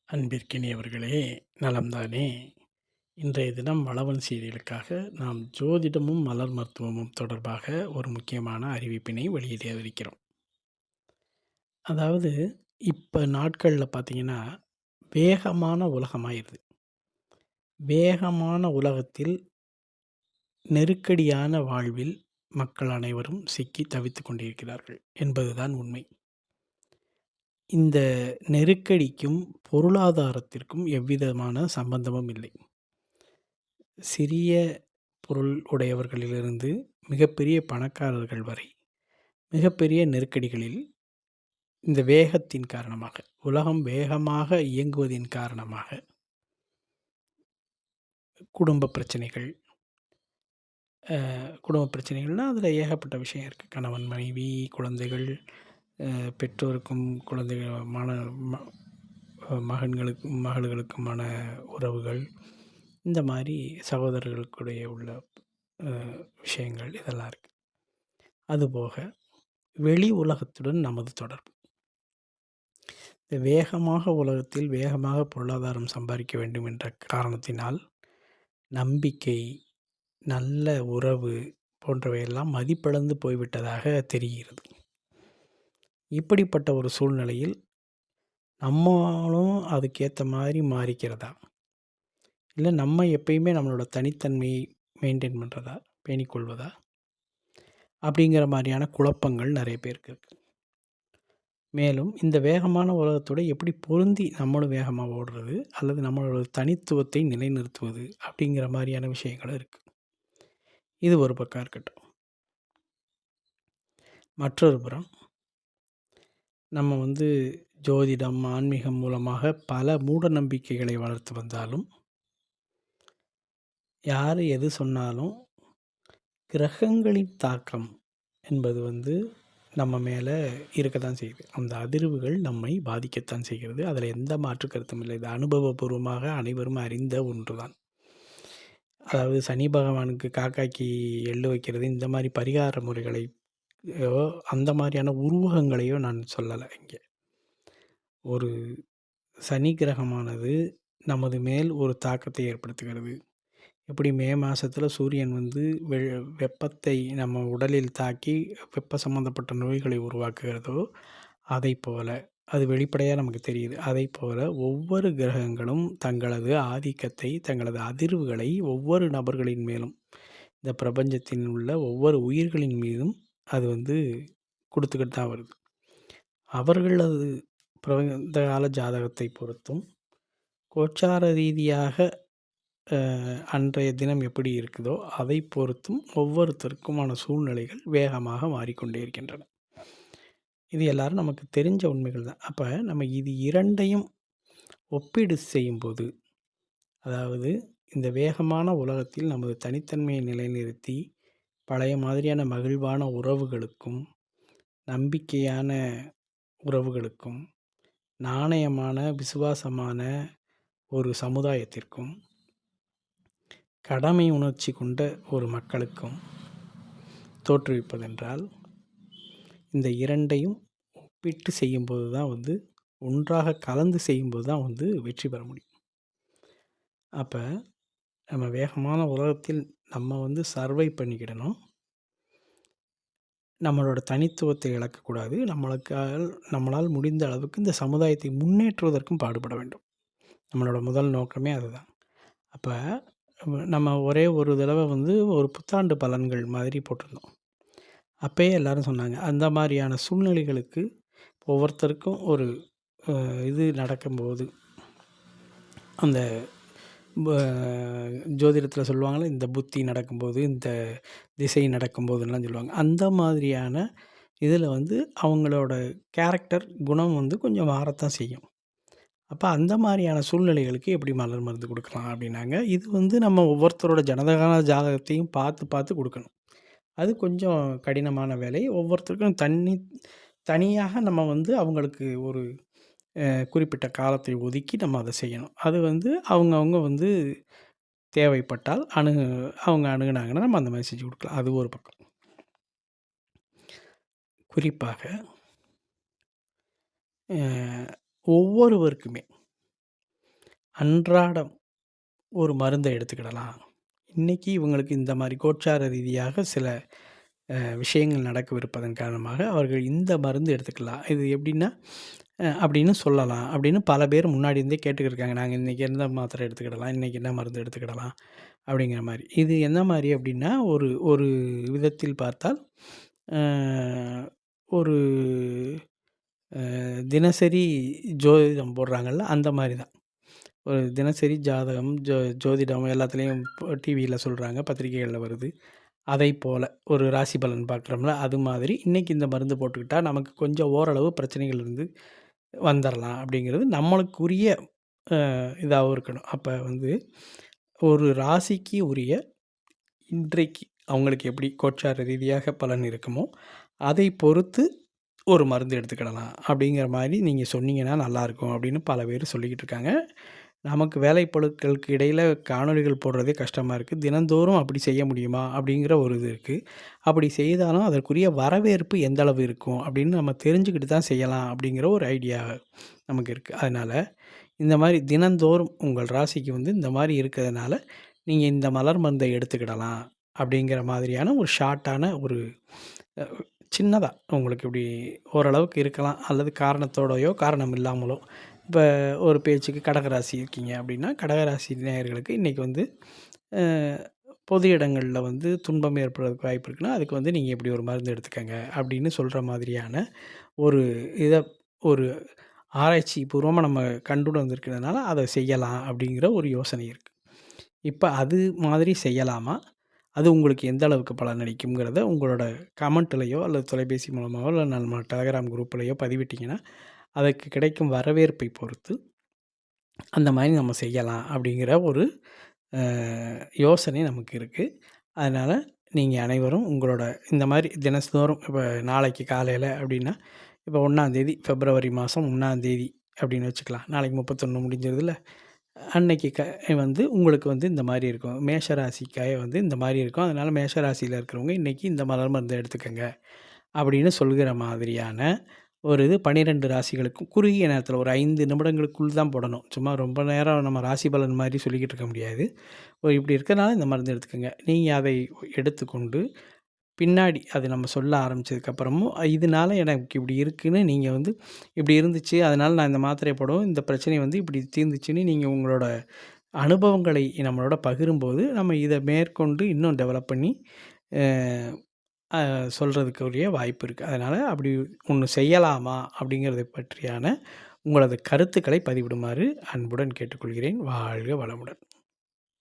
அன்பிற்கினியவர்களே, நலம்தானே? இன்றைய தினம் வளவன் செய்திகளுக்காக நாம் ஜோதிடமும் மலர் மருத்துவமும் தொடர்பாக ஒரு முக்கியமான அறிவிப்பினை வெளியிடவிருக்கிறோம். அதாவது, இப்ப நாட்கள்ல பார்த்தீங்கன்னா, வேகமான உலகமாயிருது. வேகமான உலகத்தில் நெருக்கடியான வாழ்வில் மக்கள் அனைவரும் சிக்கி தவித்துக் கொண்டிருக்கிறார்கள் என்பதுதான் உண்மை. இந்த நெருக்கடிக்கும் பொருளாதாரத்திற்கும் எவ்விதமான சம்பந்தமும் இல்லை. சிறிய பொருள் உடையவர்களிலிருந்து மிகப்பெரிய பணக்காரர்கள் வரை மிகப்பெரிய நெருக்கடிகளில் இந்த வேகத்தின் காரணமாக, உலகம் வேகமாக இயங்குவதின் காரணமாக குடும்ப பிரச்சனைகள், குடும்ப பிரச்சனைகள்னால் அதில் ஏகப்பட்ட விஷயம் இருக்குது. கணவன் மனைவி, குழந்தைகள், பெற்றோருக்கும் குழந்தைகள், மகன்களுக்கும் மகள்களுக்குமான உறவுகள், இந்த மாதிரி சகோதரர்களுக்குடைய உள்ள விஷயங்கள் இதெல்லாம் இருக்குது. அதுபோக வெளி உலகத்துடன் நமது தொடர்பு. இந்த வேகமாக உலகத்தில் வேகமாக பொருளாதாரம் சம்பாதிக்க வேண்டும் என்ற காரணத்தினால் நம்பிக்கை, நல்ல உறவு போன்றவையெல்லாம் மதிப்பிழந்து போய்விட்டதாக தெரிகிறது. இப்படிப்பட்ட ஒரு சூழ்நிலையில் நம்மளும் அதுக்கேற்ற மாதிரி மாறிக்கிறதா, இல்லை நம்ம எப்பயுமே நம்மளோட தனித்தன்மையை மெயின்டைன் பண்ணுறதா, பேணிக்கொள்வதா, அப்படிங்கிற மாதிரியான குழப்பங்கள் நிறைய பேருக்கு இருக்குது. மேலும் இந்த வேகமான உலகத்தோடு எப்படி பொருந்தி நம்மளும் வேகமாக ஓடுறது, அல்லது நம்மளோட தனித்துவத்தை நிலைநிறுத்துவது அப்படிங்கிற மாதிரியான விஷயங்களும் இருக்குது. இது ஒரு பக்கம் இருக்கட்டும். மற்றொரு புறம் நம்ம ஜோதிடம், ஆன்மீகம் மூலமாக பல மூட நம்பிக்கைகளை வளர்த்து வந்தாலும், யார் எது சொன்னாலும் கிரகங்களின் தாக்கம் என்பது நம்ம மேலே இருக்க தான் செய்யுது. அந்த அதிர்வுகள் நம்மை பாதிக்கத்தான் செய்கிறது. அதில் எந்த மாற்று கருத்தும் இல்லை. இது அனுபவபூர்வமாக அனைவரும் அறிந்த ஒன்று தான். அதாவது சனி பகவானுக்கு காக்காய்க்கு எள்ளு வைக்கிறது, இந்த மாதிரி பரிகார முறைகளையோ அந்த மாதிரியான உருவகங்களையோ நான் சொல்லலை இங்கே. ஒரு சனி கிரகமானது நமது மேல் ஒரு தாக்கத்தை ஏற்படுத்துகிறது. எப்படி மே மாதத்தில் சூரியன் வெப்பத்தை நம்ம உடலில் தாக்கி வெப்ப சம்மந்தப்பட்ட நோய்களை உருவாக்குகிறதோ, அதை போல் அது வெளிப்படையாக நமக்கு தெரியுது. அதை போல் ஒவ்வொரு கிரகங்களும் தங்களது ஆதிக்கத்தை, தங்களது அதிர்வுகளை ஒவ்வொரு நபர்களின் மேலும், இந்த பிரபஞ்சத்தில் உள்ள ஒவ்வொரு உயிர்களின் மீதும் அது கொடுத்துக்கிட்டு தான் வருது. அவர்களது இந்த கால ஜாதகத்தை பொறுத்தும், கோச்சார ரீதியாக அன்றைய தினம் எப்படி இருக்குதோ அதை பொறுத்தும் ஒவ்வொருத்தருக்குமான சூழ்நிலைகள் வேகமாக மாறிக்கொண்டே இருக்கின்றன. இது எல்லாரும் நமக்கு தெரிஞ்ச உண்மைகள் தான். அப்போ நம்ம இது இரண்டையும் ஒப்பீடு செய்யும்போது, அதாவது இந்த வேகமான உலகத்தில் நமது தனித்தன்மையை நிலைநிறுத்தி பழைய மாதிரியான மகிழ்வான உறவுகளுக்கும், நம்பிக்கையான உறவுகளுக்கும், நாணயமான விசுவாசமான ஒரு சமுதாயத்திற்கும், கடமை உணர்ச்சி கொண்ட ஒரு மக்களுக்கும் தோற்றுவிப்பதென்றால், இந்த இரண்டையும் ஒப்பிட்டு செய்யும்போது தான் ஒன்றாக கலந்து செய்யும்போது தான் வெற்றி பெற முடியும். அப்போ நம்ம வேகமான உலகத்தில் நம்ம சர்வை பண்ணிக்கிடணும். நம்மளோட தனித்துவத்தை இழக்கக்கூடாது. நம்மளால் முடிந்த அளவுக்கு இந்த சமுதாயத்தை முன்னேற்றுவதற்கும் பாடுபட வேண்டும். நம்மளோட முதல் நோக்கமே அதுதான். அப்போ நம்ம ஒரே ஒரு தடவை ஒரு புத்தாண்டு பலன்கள் மாதிரி போட்டிருந்தோம். அப்போயே எல்லோரும் சொன்னாங்க, அந்த மாதிரியான சூழ்நிலைகளுக்கு ஒவ்வொருத்தருக்கும் ஒரு இது நடக்கும்போது, அந்த ஜோதிடத்தில் சொல்லுவாங்கள்ல, இந்த புத்தி நடக்கும்போது, இந்த திசை நடக்கும்போதுலாம் சொல்லுவாங்க. அந்த மாதிரியான இதில் அவங்களோட கேரக்டர், குணம் கொஞ்சம் மாறத்தான் செய்யும். அப்போ அந்த மாதிரியான சூழ்நிலைகளுக்கு எப்படி மலர் மருந்து கொடுக்கலாம் அப்படின்னாங்க. இது நம்ம ஒவ்வொருத்தரோட ஜனதகால ஜாதகத்தையும் பார்த்து பார்த்து கொடுக்கணும். அது கொஞ்சம் கடினமான வேலை. ஒவ்வொருத்தருக்கும் தனியாக நம்ம அவங்களுக்கு ஒரு குறிப்பிட்ட காலத்தை ஒதுக்கி நம்ம அதை செய்யணும். அது அவங்கவுங்க தேவைப்பட்டால் அவங்க அணுகுனாங்கன்னா நம்ம அந்த மாதிரி செஞ்சு கொடுக்கலாம். அது ஒரு பக்கம். குறிப்பாக ஒவ்வொருவருக்குமே அன்றாடம் ஒரு மருந்தை எடுத்துக்கிடலாம். இன்றைக்கி இவங்களுக்கு இந்த மாதிரி கோச்சார ரீதியாக சில விஷயங்கள் நடக்கவிருப்பதன் காரணமாக அவர்கள் இந்த மருந்து எடுத்துக்கலாம். இது எப்படின்னா அப்படின்னு சொல்லலாம். அப்படின்னு பல பேர் முன்னாடி இருந்தே கேட்டுக்கிட்டு இருக்காங்க. நாங்கள் இன்றைக்கி எந்த மாத்திரை எடுத்துக்கிடலாம், இன்றைக்கி என்ன மருந்து எடுத்துக்கிடலாம் அப்படிங்கிற மாதிரி. இது என்ன மாதிரி அப்படின்னா, ஒரு ஒரு விதத்தில் பார்த்தால் ஒரு தினசரி ஜோதிடம் போடுறாங்கள்ல, அந்த மாதிரி தான். ஒரு தினசரி ஜாதகம், ஜோதிடம் எல்லாத்துலேயும் டிவியில் சொல்கிறாங்க, பத்திரிகைகளில் வருது. அதை போல் ஒரு ராசி பலன் பார்க்குறோம்ல, அது மாதிரி இன்றைக்கி இந்த மருந்து போட்டுக்கிட்டால் நமக்கு கொஞ்சம் ஓரளவு பிரச்சனைகள் இருந்து வந்துடலாம் அப்படிங்கிறது நம்மளுக்குரிய இதாகவும் இருக்கணும். அப்போ வந்து ஒரு ராசிக்கு உரிய இன்றைக்கு அவங்களுக்கு எப்படி கோச்சார ரீதியாக பலன் இருக்குமோ அதை பொறுத்து ஒரு மருந்து எடுத்துக்கிடலாம் அப்படிங்கிற மாதிரி நீங்கள் சொன்னீங்கன்னா நல்லாயிருக்கும் அப்படின்னு பல பேர் சொல்லிக்கிட்டு இருக்காங்க. நமக்கு வேலைப்பளுக்களுக்கு இடையில் காணொளிகள் போடுறதே கஷ்டமாக இருக்குது. தினந்தோறும் அப்படி செய்ய முடியுமா அப்படிங்கிற ஒரு இது இருக்குது. அப்படி செய்தாலும் அதற்குரிய வரவேற்பு எந்த அளவு இருக்கும் அப்படின்னு நம்ம தெரிஞ்சுக்கிட்டு தான் செய்யலாம் அப்படிங்கிற ஒரு ஐடியா நமக்கு இருக்குது. அதனால் இந்த மாதிரி தினந்தோறும் உங்கள் ராசிக்கு வந்து இந்த மாதிரி இருக்கிறதுனால நீங்கள் இந்த மலர் மருந்தை எடுத்துக்கிடலாம் அப்படிங்கிற மாதிரியான ஒரு ஷார்ட்டான ஒரு சின்னதாக உங்களுக்கு இப்படி ஓரளவுக்கு இருக்கலாம். அல்லது காரணத்தோடையோ காரணம் இல்லாமலோ. இப்போ ஒரு பேச்சுக்கு கடகராசி இருக்கீங்க அப்படின்னா, கடகராசி நேயர்களுக்கு இன்றைக்கி வந்து பொது இடங்களில் வந்து துன்பம் ஏற்படுறதுக்கு வாய்ப்பு இருக்குன்னா, அதுக்கு வந்து நீங்கள் இப்படி ஒரு மருந்து எடுத்துக்கங்க அப்படின்னு சொல்கிற மாதிரியான ஒரு இதை ஒரு ஆராய்ச்சி பூர்வமாக நம்ம கண்டுட்டு வந்திருக்கிறதுனால அதை செய்யலாம் அப்படிங்கிற ஒரு யோசனை இருக்குது. இப்போ அது மாதிரி செய்யலாமா? அது உங்களுக்கு எந்த அளவுக்கு பலனளிக்குங்கிறத உங்களோட கமெண்ட்லேயோ அல்லது தொலைபேசி மூலமாகவோ இல்லை நம்ம டெலகிராம் குரூப்லேயோ பதிவிட்டிங்கன்னா, அதுக்கு கிடைக்கும் வரவேற்பை பொறுத்து அந்த மாதிரி நம்ம செய்யலாம் அப்படிங்கிற ஒரு யோசனை நமக்கு இருக்குது. அதனால் நீங்கள் அனைவரும் உங்களோட இந்த மாதிரி தினந்தோறும் இப்போ நாளைக்கு காலையில் அப்படின்னா, இப்போ 1ஆந்தேதி பிப்ரவரி மாதம் 1ஆந்தேதி அப்படின்னு வச்சுக்கலாம். நாளைக்கு 31 முடிஞ்சிருதுல்ல. அன்னைக்கு வந்து உங்களுக்கு வந்து இந்த மாதிரி இருக்கும். மேஷ ராசிக்காய வந்து இந்த மாதிரி இருக்கும். அதனால் மேஷ ராசியில் இருக்கிறவங்க இன்றைக்கி இந்த மலர் மருந்து எடுத்துக்கங்க அப்படின்னு சொல்கிற மாதிரியான ஒரு இது 12 ராசிகளுக்கும் குறுகிய நேரத்தில் ஒரு 5 நிமிடங்களுக்குள் தான் போடணும். சும்மா ரொம்ப நேரம் நம்ம ராசி பலன் மாதிரி சொல்லிக்கிட்டு இருக்க முடியாது. இப்படி இருக்கிறனால இந்த மருந்து எடுத்துக்கங்க. நீங்கள் அதை எடுத்துக்கொண்டு பின்னாடி அது நம்ம சொல்ல ஆரம்பித்ததுக்கப்புறமும் இதனால எனக்கு இப்படி இருக்குதுன்னு நீங்கள் வந்து இப்படி இருந்துச்சு, அதனால் நான் இந்த மாத்திரையை போடவும் இந்த பிரச்சனை வந்து இப்படி தீர்ந்துச்சுன்னு நீங்கள் உங்களோட அனுபவங்களை நம்மளோட பகிரும்போது நம்ம இதை மேற்கொண்டு இன்னும் டெவலப் பண்ணி சொல்கிறதுக்குரிய வாய்ப்பு இருக்குது. அதனால் அப்படி ஒன்று செய்யலாமா அப்படிங்கிறத பற்றியான உங்களது கருத்துக்களை பதிவிடுமாறு அன்புடன் கேட்டுக்கொள்கிறேன். வாழ்க வளமுடன்.